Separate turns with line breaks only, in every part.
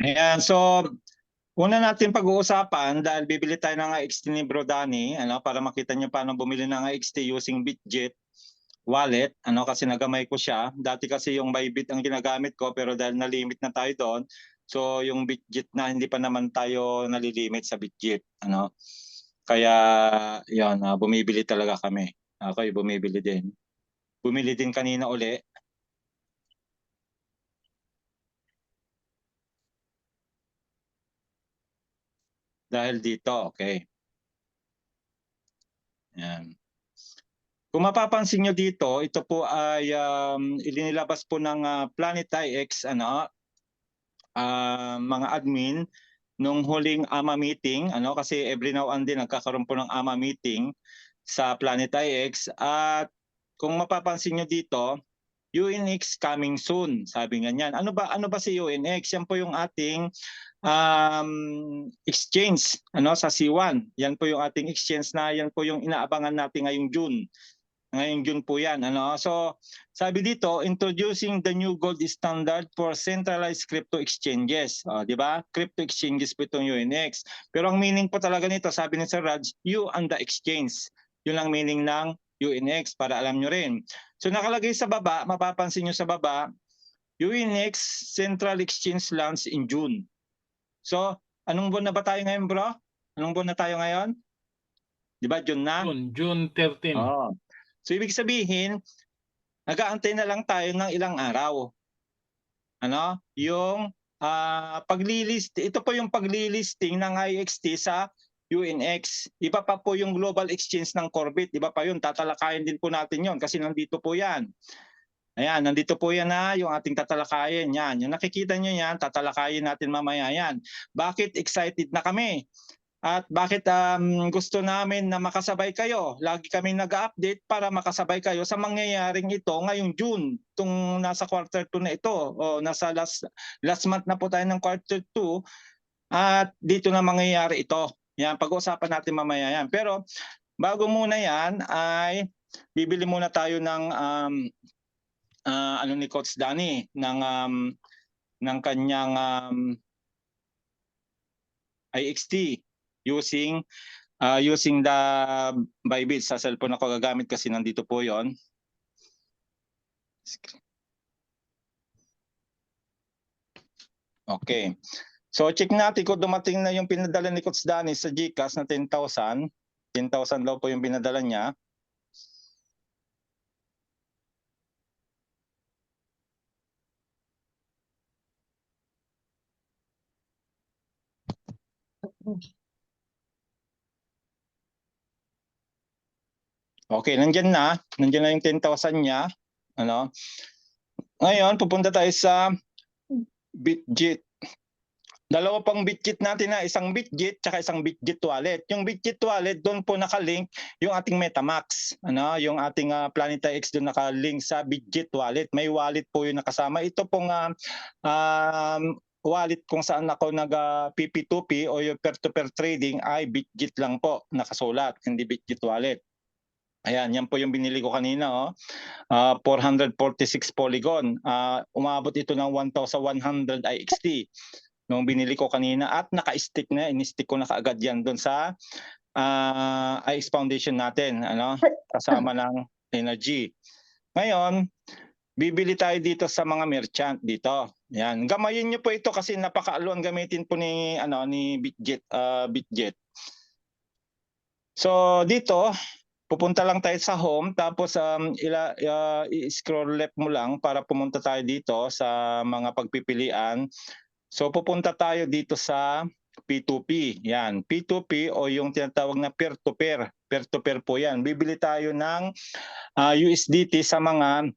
Ayan, so una natin pag-uusapan dahil bibili tayo ng XT ni Bro Danny, para makita niyo paano bumili ng XT using Bitget wallet, kasi nagamay ko siya. Dati kasi yung Bybit ang ginagamit ko pero dahil na-limit na tayo doon, so yung Bitget na hindi pa naman tayo nalilimit sa Bitget, Kaya yon, bumibili talaga kami. Ako bumibili din. Bumili din kanina uli dahil dito, okay. Yan. Kung mapapansin nyo dito, ito po ay ilinilabas po ng Planet IX, mga admin nung huling AMA meeting, kasi every now and then nagkakaroon po ng AMA meeting sa Planet IX. At kung mapapansin nyo dito, UNX coming soon, sabi nga niyan. Ano ba si UNX? Yan po yung ating exchange sa C1. Yan po yung ating exchange na yan po yung inaabangan natin ngayong June. Ngayong June po yan. So sabi dito, introducing the new gold standard for centralized crypto exchanges. Di ba? Crypto exchanges po itong UNX. Pero ang meaning po talaga nito, sabi ni Sir Raj, you and the exchange. Yun ang meaning ng UNX para alam nyo rin. So nakalagay sa baba, mapapansin nyo sa baba, UNX Central Exchange launch in June. So anong buwan na ba tayo ngayon, bro? Anong buwan na tayo ngayon? Di ba June na?
June 13.
Oo. So ibig sabihin, nag-aantay na lang tayo ng ilang araw. Yung paglilist, ito po yung paglilisting ng IXT sa UNX. Iba pa po yung global exchange ng Corbit. Iba pa yun, tatalakayin din po natin yon kasi nandito po yan. Ayan, nandito po yan yung ating tatalakayin. Yan, yung nakikita nyo yan, tatalakayin natin mamaya yan. Bakit excited na kami? At bakit gusto namin na makasabay kayo? Lagi kami nag-update para makasabay kayo sa mangyayaring ito ngayong June. Itong nasa quarter 2 na ito. O nasa last month na po tayo ng quarter 2. At dito na mangyayari ito. Yan, pag-uusapan natin mamaya yan. Pero bago muna yan ay bibili muna tayo ng ni Coach Danny ng kanyang IXT using the Bybit sa cellphone ako gagamit kasi nandito po yon. Okay. So check natin kung dumating na yung pinadala ni Coach Danny sa GCash na 10,000. 10,000 daw po yung pinadala niya. Okay, nandiyan na. Nandiyan na yung 10,000 niya. Ngayon, pupunta tayo sa Bitget. Dalawa pang Bitget natin na, isang Bitget tsaka isang Bitget wallet. Yung Bitget wallet, doon po nakalink yung ating MetaMask. Yung ating Planeta X doon nakalink sa Bitget wallet. May wallet po yung nakasama. Ito pong wallet kung saan ako nag-PP2P o yung peer-to-peer trading ay Bitget lang po nakasulat, hindi Bitget wallet. Ayan, yan po yung binili ko kanina. 446 polygon. Umabot ito ng 1,100 IXT. Nung binili ko kanina at naka-stick na, in-stick ko na kaagad yan doon sa IX Foundation natin, kasama ng energy. Ngayon, bibili tayo dito sa mga merchant dito. Yan, gamayin niyo po ito kasi napakaaluan gamitin po ni Bitget. So dito, pupunta lang tayo sa home tapos i-scroll left mo lang para pumunta tayo dito sa mga pagpipilian. So pupunta tayo dito sa P2P. Yan, P2P o yung tinatawag na peer-to-peer. Peer-to-peer po yan. Bibili tayo ng USDT sa mga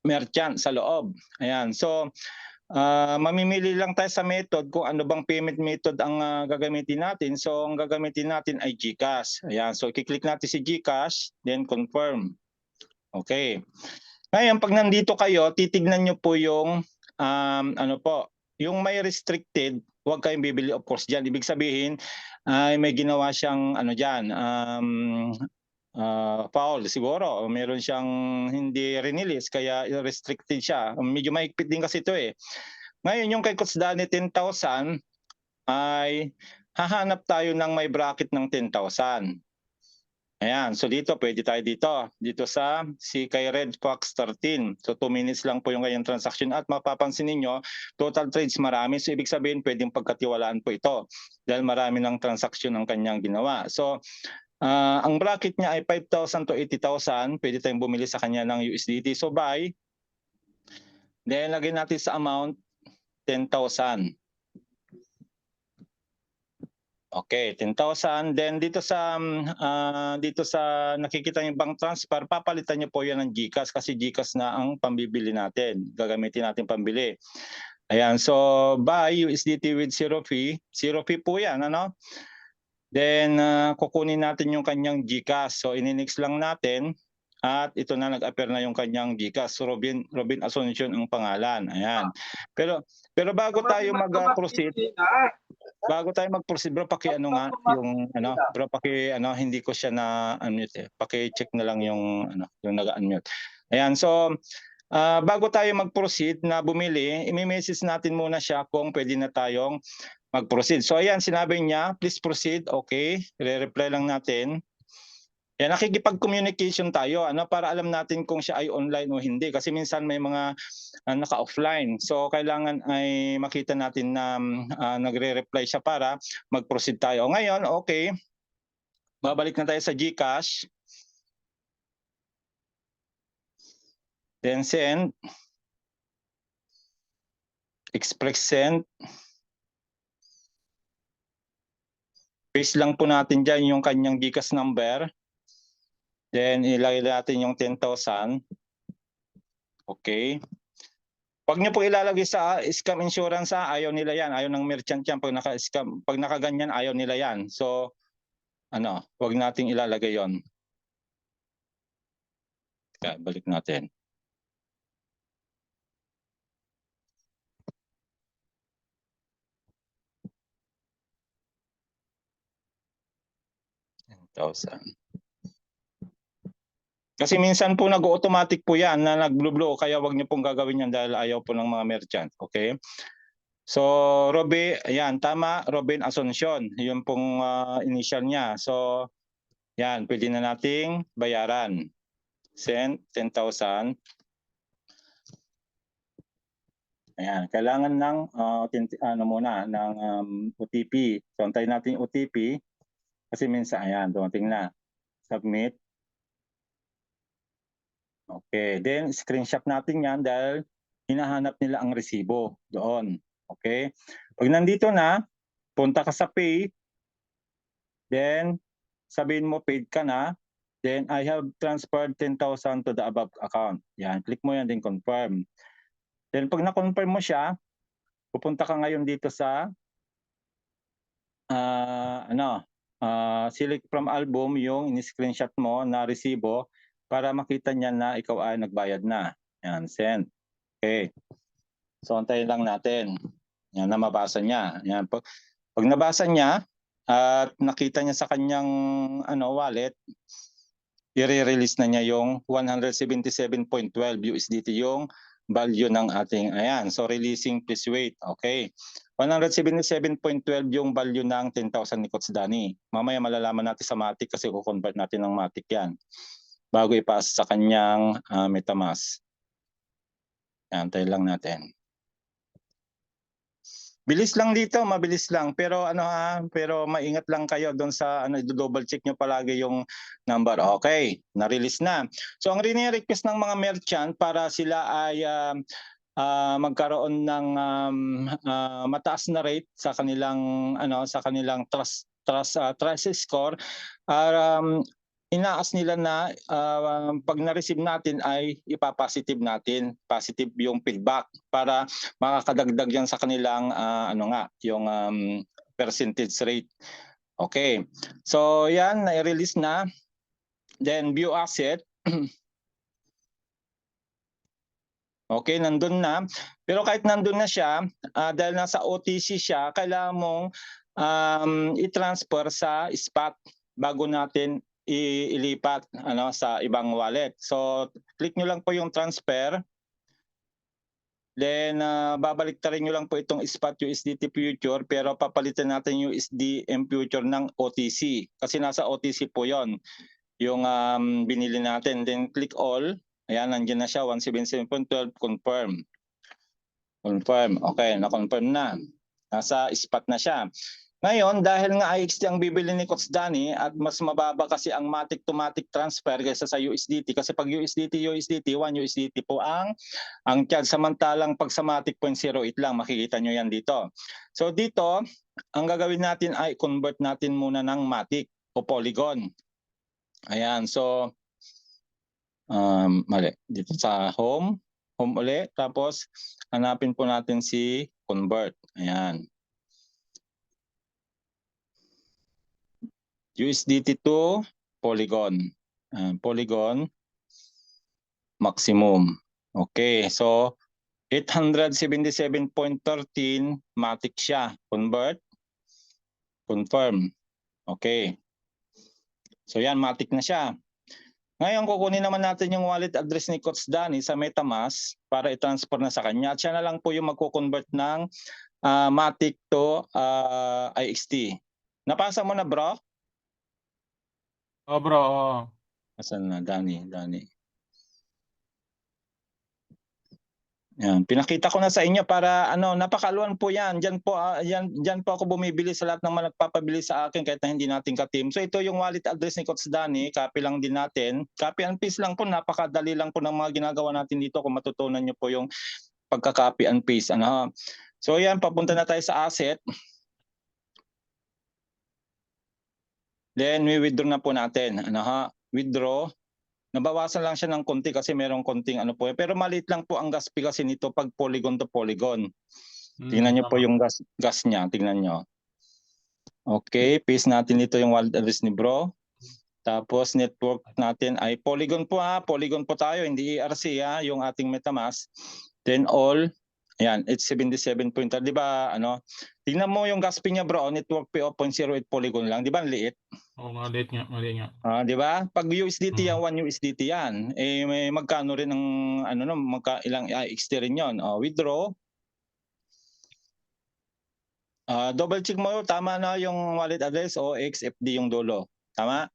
merchant sa loob. Ayan, so mamimili lang tayo sa method kung ano bang payment method ang gagamitin natin. So ang gagamitin natin ay GCash. Ayan, so i-click natin si GCash, then confirm. Okay. Ngayon, pag nandito kayo, titignan nyo po yung yung may restricted, huwag kayong bibili of course dyan. Ibig sabihin, may ginawa siyang foul siguro. Meron siyang hindi rinilis, kaya restricted siya. Medyo mahigpit din kasi ito eh. Ngayon yung kay Coach Danny 10,000 ay hahanap tayo ng may bracket ng 10,000. Ayan, so dito pwede tayo dito sa si kay Red Fox 13. So 2 minutes lang po yung kanyang transaction at mapapansin ninyo, total trades marami. So ibig sabihin pwedeng pagkatiwalaan po ito dahil marami ng transaction ang kanyang ginawa. So ang bracket niya ay 5,000 to 80,000. Pwede tayong bumili sa kanya ng USDT. So buy. Then lagyan natin sa amount 10,000. Okay, 10,000. Then dito sa nakikita niyo bank transfer, papalitan niyo po 'yan ng GCash kasi GCash na ang pambibili natin. Gagamitin natin pambili. Ayan, so buy USDT with zero fee. Zero fee po 'yan, ano? Then kukunin natin yung kanyang GCash. So ini-next lang natin at ito na nag-appear na yung kanyang GCash. So Robin Asuncion ang pangalan. Ayan. Pero bago tayo mag-proceed, bro, paki-ano nga yung bro, paki-ano, hindi ko siya na unmute eh. Paki-check na lang yung yung naka-unmute. Ayan, so bago tayo mag-proceed na bumili, i-message natin muna siya kung pwede na tayong mag-proceed. So ayan, sinabi niya, please proceed. Okay, re-reply lang natin. Yan, nakikipag-communication tayo para alam natin kung siya ay online o hindi kasi minsan may mga naka-offline. So kailangan ay makita natin na nagre-reply siya para mag-proceed tayo. Ngayon, okay. Babalik na tayo sa GCash. Then send. Express send. Paste lang po natin dyan yung kanyang GCash number. Then ilagay natin yung 10,000. Okay. Pag niyo po ilalagay sa scam insurance, ayaw nila yan. Ayaw ng merchant yan. Pag nakaganyan, ayaw nila yan. So, wag nating ilalagay yon. Balik natin. Kasi minsan po nag-automatic po yan na nag-blue kaya wag niyo pong gagawin yan dahil ayaw po ng mga merchant. Okay? So, ayan, tama, Robin Asuncion. Yun pong initial niya. So, yan, pwede na nating bayaran. Send 10,000. Ayan, kailangan ng ng OTP. So, antayin natin yung OTP kasi minsan, ayan, dumating na. Submit. Okay, then screenshot natin yan dahil hinahanap nila ang resibo doon. Okay? Pag nandito na, punta ka sa pay, then sabihin mo paid ka na, then I have transferred 10,000 to the above account. Yan, click mo yan, then confirm. Then pag na-confirm mo siya, pupunta ka ngayon dito sa select from album yung in-screenshot mo na resibo para makita niya na ikaw ay nagbayad na. Yan, send. Okay. So antayin lang natin. Yan na mabasa niya. Yan, pag nabasa niya at nakita niya sa kanyang wallet, i-release na niya yung 177.12 USDT yung value ng ating, ayan. So releasing, please wait. Okay. 177.12 yung value ng 10,000 ni Coach Danny. Mamaya malalaman natin sa Matic kasi kukonvert natin ng Matic yan bago ipasa sa kanyang MetaMask. Antayin lang natin. Bilis lang dito, mabilis lang. Pero pero maingat lang kayo doon sa i-double check nyo palagi yung number. Okay, na-release na. So ang request ng mga merchant para sila ay magkaroon ng mataas na rate sa kanilang trust score, inaas nila na pag na-receive natin ay ipapositive natin, positive yung feedback para makakadagdag yan sa kanilang yung percentage rate. Okay. So yan, na-release na. Then view asset. Okay, nandun na. Pero kahit nandun na siya, dahil nasa OTC siya, kailangan mong i-transfer sa spot bago natin ilipat sa ibang wallet. So click nyo lang po yung transfer. Then babalik rin nyo lang po itong spot USDT future pero papalitan natin yung USDM future ng OTC kasi nasa OTC po yon yung binili natin. Then click all. Ayan, nandiyan na siya 177.12 confirm. Confirm. Okay, na-confirm na. Nasa spot na siya. Ngayon, dahil nga IXT ang bibili ni Coach Danny at mas mababa kasi ang matic-to-matic transfer kaysa sa USDT kasi pag USDT, 1 USDT po ang charge. Samantalang pag sa matic 0.08 lang, makikita nyo yan dito. So dito, ang gagawin natin ay convert natin muna ng matic o polygon. Ayan, so mali. Dito sa home ulit. Tapos hanapin po natin si convert. Ayan. USDT to Polygon. Polygon maximum. Okay, so 877.13 matic siya. Convert. Confirm. Okay. So yan, matic na siya. Ngayon, kukunin naman natin yung wallet address ni Coach Danny sa MetaMask para i-transfer na sa kanya. At siya na lang po yung magko-convert ng matic to IXT. Napasa mo na, bro?
Oh, bro. Oh.
Asan na? Danny. Yan, pinakita ko na sa inyo para napakaluan po yan. Diyan po ako bumibili sa lahat ng mga nagpapabili sa akin kahit na hindi natin ka-team. So ito yung wallet address ni Coach Danny, copy lang din natin. Copy and paste lang po, napakadali lang po ng mga ginagawa natin dito kung matutunan niyo po yung pagka-copy and paste. So yan, papunta na tayo sa asset. Then we withdraw na po natin. Withdraw. Nabawasan lang siya ng konti kasi merong konting po. Pero maliit lang po ang gas fee kasi nito pag polygon to polygon. Tingnan nyo po yung gas niya. Tingnan nyo. Okay, paste natin dito yung wallet address ni bro. Tapos network natin ay polygon po Polygon po tayo, hindi ERC yung ating MetaMask. Then all. Ayan, 877 point. Di ba, tingnan mo yung gas fee niya bro, network fee 0.08 polygon lang. Di ba, liit?
Oo, maliit nga.
Di ba? Pag USDT yan, 1 USDT yan. May magkano rin ang, ilang IXT rin yun. Withdraw. Double check mo, tama na yung wallet address o XFD yung dulo. Tama?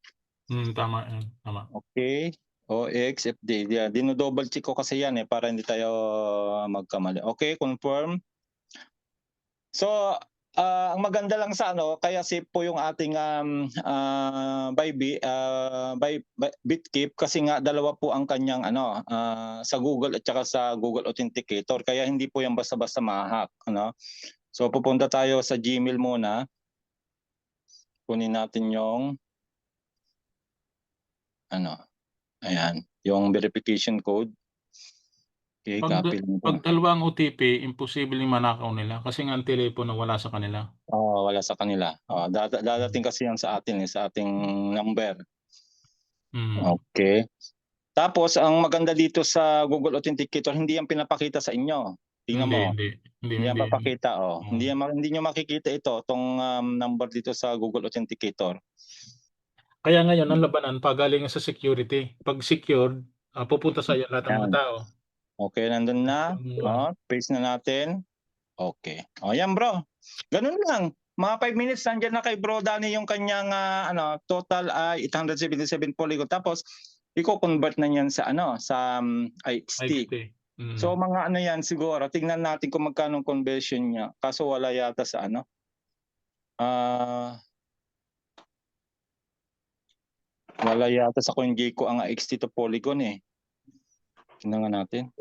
Tama yan. Tama.
Okay. OXFD. Yeah, dino-double check ko kasi yan para hindi tayo magkamali. Okay, confirm. So, ang maganda lang sa kaya safe po yung ating Bitkeep kasi nga dalawa po ang kanyang sa Google at saka sa Google Authenticator kaya hindi po yan basta-basta ma-hack. So pupunta tayo sa Gmail muna. Kunin natin yung ayan, yung verification code. Okay, copy lang po.
Pag dalawang OTP, imposible yung manakaw nila kasi nga ang telepono wala sa kanila.
Wala sa kanila. Dadating kasi yan sa atin, sa ating number. Okay. Tapos, ang maganda dito sa Google Authenticator, hindi yan pinapakita sa inyo. Tingnan mo. Hindi yan papakita. Hindi nyo makikita ito, itong number dito sa Google Authenticator.
Kaya ngayon, ang labanan, pagaling sa security. Pag secured, pupunta sa iyo lahat ng mga tao.
Okay, nandun na. Paste na natin. Okay. Yan bro. Ganun lang. Mga 5 minutes, nandiyan na kay Bro Danny yung kanyang total ay 877 polygon. Tapos, i-convert na yan sa sa IXT. So mga yan siguro, tingnan natin kung magkano conversion niya. Kaso wala yata sa wala yata sa CoinGecko ang IXT to polygon eh. Tingnan natin.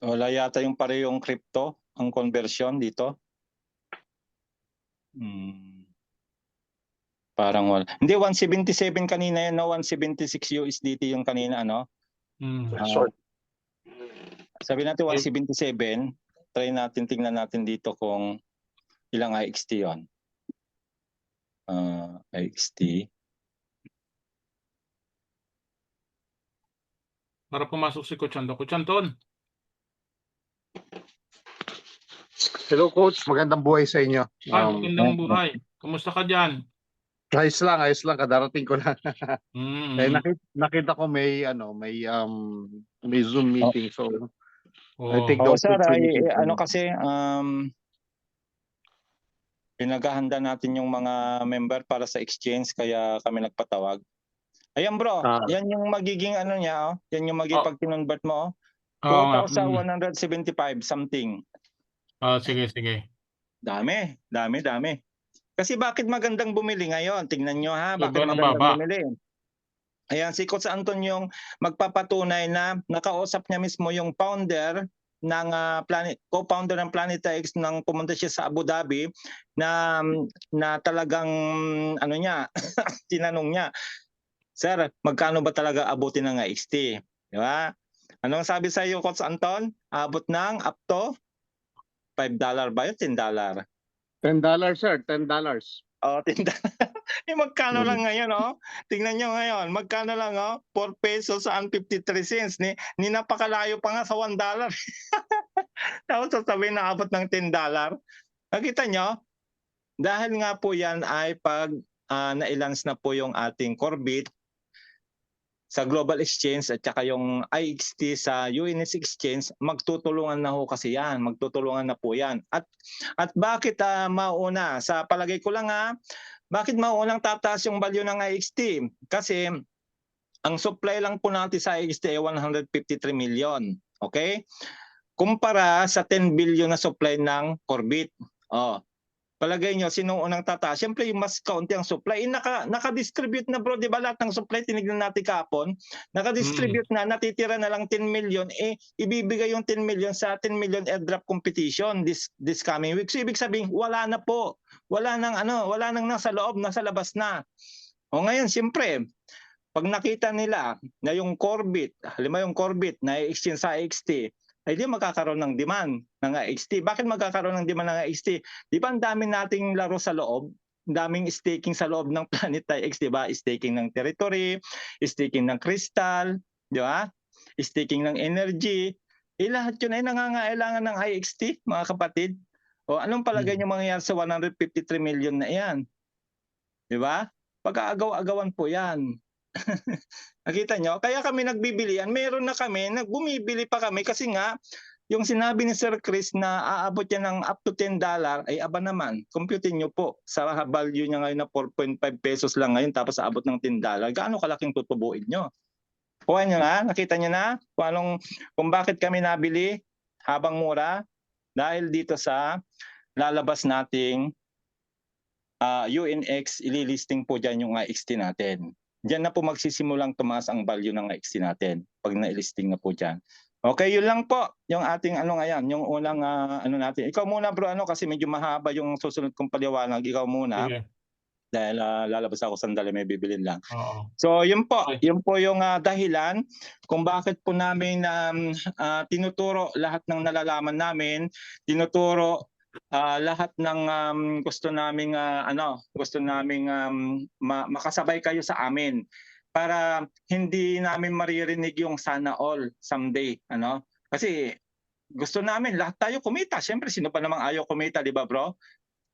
Wala yata yung parehong crypto ang conversion dito. Parang wala. Hindi, 177 kanina yun, 176 USDT yung kanina, sabi natin 177. Try natin, tingnan natin dito kung ilang IXT yun. IXT.
Para pumasok si Coach Anton. Coach Anton.
Hello Coach, magandang buhay sa inyo.
Magandang buhay. Kumusta ka dyan?
Ayos lang kadarating ko lang. Eh,
Mm.
nakita ko may ano, may Zoom meeting so I
Oo.
take the
Sir,
opportunity to
ano kasi, pinaghahanda natin yung mga member para sa exchange kaya kami nagpatawag. Ayan bro,
ah,
yan yung magiging ano niya, yan yung magiging
Oh,
pag kinonvert mo,
oo nga.
2,175 something.
Sige, sige.
Dami, dami, dami. Kasi bakit magandang bumili ngayon? Tingnan nyo ha, bakit
Sobrang
magandang
baba.
bumili? Ayan, si Coach Anton yung magpapatunay na nakausap niya mismo yung founder ng co-founder ng Planeta X nang pumunta siya sa Abu Dhabi na talagang ano niya, tinanong niya, "Sir, magkano ba talaga abutin ng XT?" Di ba? Anong sabi sa iyo, Coach Anton? Abot ng up to $5 ba yun? $10?
$10 sir, $10.
Oh, $10. Magkano lang ngayon, oh. Tingnan niyo ngayon, magkano lang, oh, 4 pesos and 53 cents. Ni napakalayo pa nga sa $1. Tapos sasabihin na abot ng $10. Nakita niyo? Dahil nga po yan ay pag na-i-launch na po yung ating Corbit sa Global Exchange at saka yung IXT sa UNS Exchange, magtutulungan na ho kasi yan, magtutulungan na po yan. At bakit mauna? Sa palagay ko lang bakit mauunang tataas yung value ng IXT? Kasi ang supply lang po natin sa IXT ay 153 million. Okay? Kumpara sa 10 billion na supply ng Corbit. Oh, palagay nyo, sino unang tataas? Siyempre yung mas kaunti ang supply. Naka-distribute na bro, di ba lahat ng supply, tinignan natin kahapon, naka-distribute na, natitira na lang 10 million, ibibigay yung 10 million sa 10 million airdrop competition this coming week. So ibig sabihin, wala na po. Wala nang nasa loob, nasa labas na. O ngayon, siyempre, pag nakita nila na yung Corbit, halimbawa yung Corbit na i-exchange sa XT, ay di magkakaroon ng demand ng XT. Bakit magkakaroon ng demand ng XT? Di ba ang dami nating laro sa loob? Ang daming staking sa loob ng Planeta X, di ba? Staking ng territory, staking ng crystal, di ba? Staking ng energy. Lahat yun ay nangangailangan ng IXT, mga kapatid. O anong palagay niyo mangyayari sa 153 million na yan? Di ba? Pag-aagaw-agawan po yan. Nakita nyo? Kaya kami nagbibilian. Meron na kami, bumibili pa kami kasi nga, yung sinabi ni Sir Chris na aabot yan ng up to $10, ay aba naman, computin nyo po. Sa value niya ngayon na 4.5 pesos lang ngayon tapos aabot ng $10, gaano kalaking tutubuin nyo? Kuha nyo na, nakita nyo na kung bakit kami nabili habang mura? Dahil dito sa lalabas nating UNX, ililisting po dyan yung IXT natin. Diyan na po magsisimulang tumaas ang value ng IXT natin pag na-listing na po dyan. Okay, yun lang po yung ating ngayon, yung unang natin. Ikaw muna bro, kasi medyo mahaba yung susunod kong paliwanag. Ikaw muna.
Sige.
Dahil lalabas ako sandali, may bibilin lang.
Oo.
So yun po,
Okay.
yun po yung dahilan kung bakit po namin tinuturo lahat ng nalalaman namin, tinuturo lahat ng gusto naming makasabay kayo sa amin para hindi namin maririnig yung sana all someday, Kasi gusto namin lahat tayo kumita. Siyempre sino pa namang ayaw kumita, di ba bro?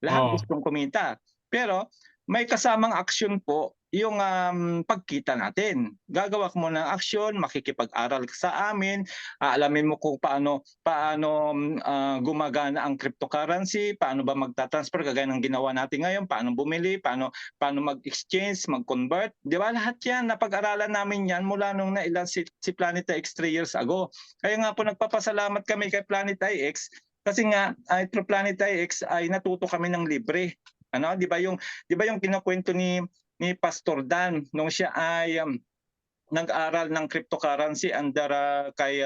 Lahat
Oo.
gustong kumita. Pero may kasamang aksyon po yung pagkita natin. Gagawa ka muna ng aksyon, makikipag-aral ka sa amin, aalamin mo kung paano gumagana ang cryptocurrency, paano ba magta-transfer kagaya ng ginawa natin ngayon, paano bumili, paano mag-exchange, mag-convert. Di ba lahat yan, napag-aralan namin yan mula nung nailan si Planeta X 3 years ago. Kaya nga po nagpapasalamat kami kay Planeta X kasi nga through Planeta X ay natuto kami ng libre. Di ba yung kinukwento ni Pastor Dan nung siya ay nag-aral ng cryptocurrency under kay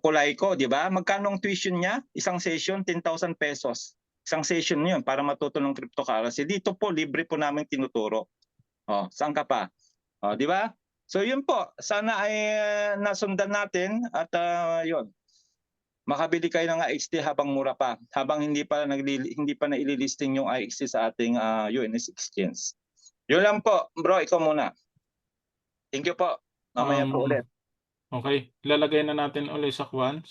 Colayco, di ba? Magkano ang tuition niya? Isang session 10,000 pesos. Isang session 'yun para matuto ng cryptocurrency. Dito po libre po namin tinuturo. Saan ka pa? Di ba? So 'yun po, sana ay nasundan natin at 'yun. Makabili kayo ng IXT habang mura pa, habang hindi pa na-ililisting yung IXT sa ating UNS Exchange. Yun lang po, bro, ikaw muna. Thank you po. Mamaya po ulit.
Okay, ilalagay na natin ulit sa Kwan.